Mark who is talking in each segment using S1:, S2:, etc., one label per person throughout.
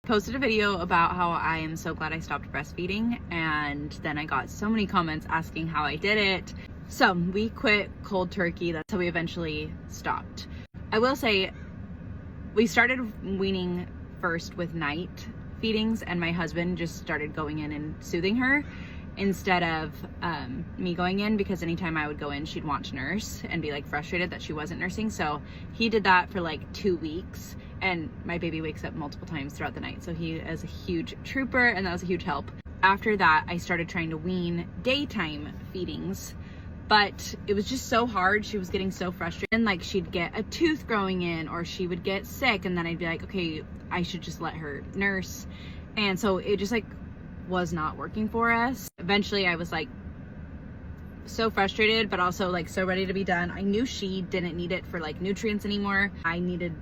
S1: Posted a video about how I am so glad I stopped breastfeeding, and then I got so many comments asking how I did it. So we quit cold turkey. That's how we eventually stopped. I will say we started weaning first with night feedings, and my husband just started going in and soothing her instead of me going in, because anytime I would go in, she'd want to nurse and be like frustrated that she wasn't nursing. So he did that for like 2 weeks, and my baby wakes up multiple times throughout the night. So he is a huge trooper, and that was a huge help. After that, I started trying to wean daytime feedings, but it was just so hard. She was getting so frustrated, and like she'd get a tooth growing in, or she would get sick, and then I'd be like, okay, I should just let her nurse. And so it just like was not working for us. Eventually I was like so frustrated, but also like so ready to be done. I knew she didn't need it for like nutrients anymore. I needed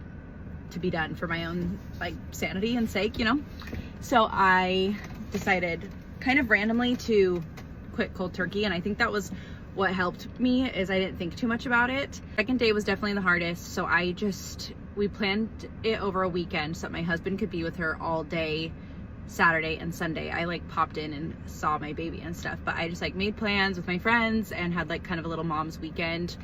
S1: to be done for my own like sanity and sake, you know? So I decided kind of randomly to quit cold turkey, and I think that was what helped me, is I didn't think too much about it. Second day was definitely the hardest, so we planned it over a weekend so that my husband could be with her all day Saturday and Sunday. I like popped in and saw my baby and stuff, but I just like made plans with my friends and had like kind of a little mom's weekend,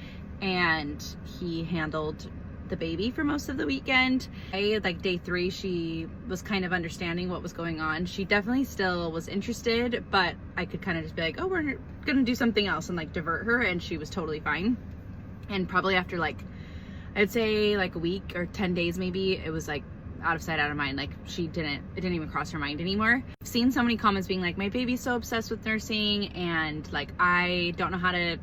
S1: and he handled the baby for most of the weekend. Like day 3, she was kind of understanding what was going on. She definitely still was interested, but I could kind of just be like, oh, we're gonna do something else, and like divert her, and she was totally fine. And probably after like, I'd say like a week or 10 days maybe, it was like out of sight, out of mind. Like it didn't even cross her mind anymore. I've seen so many comments being like, my baby's so obsessed with nursing, and like I don't know how to,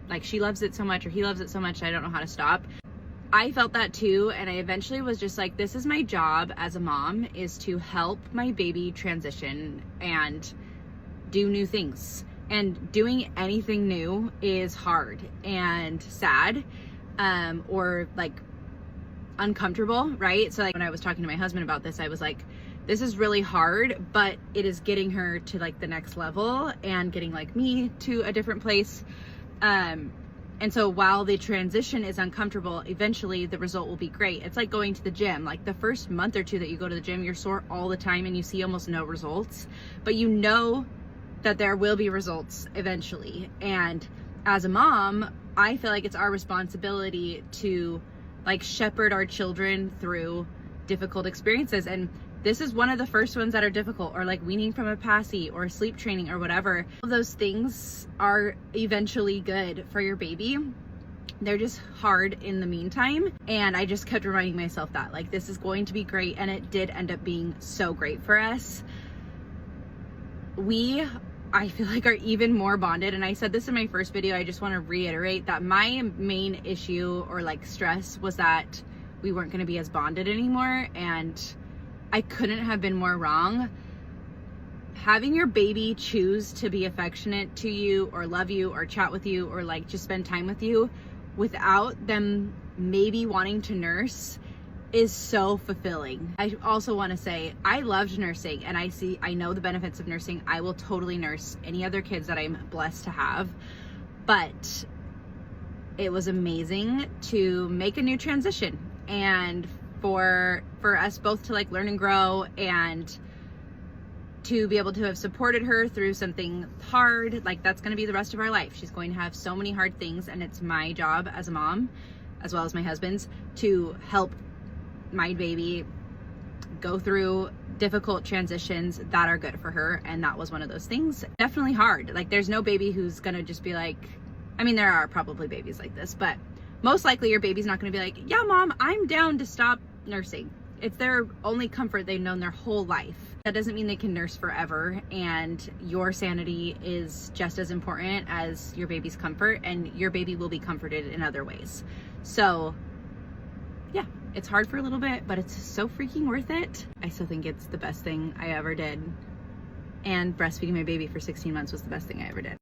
S1: like she loves it so much, or he loves it so much, I don't know how to stop. I felt that too, and I eventually was just like, this is my job as a mom, is to help my baby transition and do new things. And doing anything new is hard and sad, or like uncomfortable, right? So like when I was talking to my husband about this, I was like, this is really hard, but it is getting her to like the next level and getting like me to a different place. And so while the transition is uncomfortable, eventually the result will be great. It's like going to the gym. Like the first month or 2 that you go to the gym, you're sore all the time and you see almost no results, but you know that there will be results eventually. And as a mom, I feel like it's our responsibility to like shepherd our children through difficult experiences. And this is one of the first ones that are difficult, or like weaning from a passy or sleep training or whatever. All those things are eventually good for your baby. They're just hard in the meantime. And I just kept reminding myself that like, this is going to be great. And it did end up being so great for us. I feel like are even more bonded. And I said this in my first video, I just want to reiterate that my main issue or like stress was that we weren't going to be as bonded anymore. And I couldn't have been more wrong. Having your baby choose to be affectionate to you or love you or chat with you or like just spend time with you without them maybe wanting to nurse is so fulfilling. I also want to say I loved nursing, and I know the benefits of nursing. I will totally nurse any other kids that I'm blessed to have, but it was amazing to make a new transition, and for us both to like learn and grow, and to be able to have supported her through something hard. Like that's going to be the rest of our life. She's going to have so many hard things, and it's my job as a mom, as well as my husband's, to help my baby go through difficult transitions that are good for her. And that was one of those things. Definitely hard. Like there's no baby who's gonna just be like, I mean, there are probably babies like this, but most likely your baby's not gonna be like, yeah, mom, I'm down to stop nursing. It's their only comfort they've known their whole life. That doesn't mean they can nurse forever, and your sanity is just as important as your baby's comfort, and your baby will be comforted in other ways. So yeah, it's hard for a little bit, but it's so freaking worth it. I still think it's the best thing I ever did. And breastfeeding my baby for 16 months was the best thing I ever did.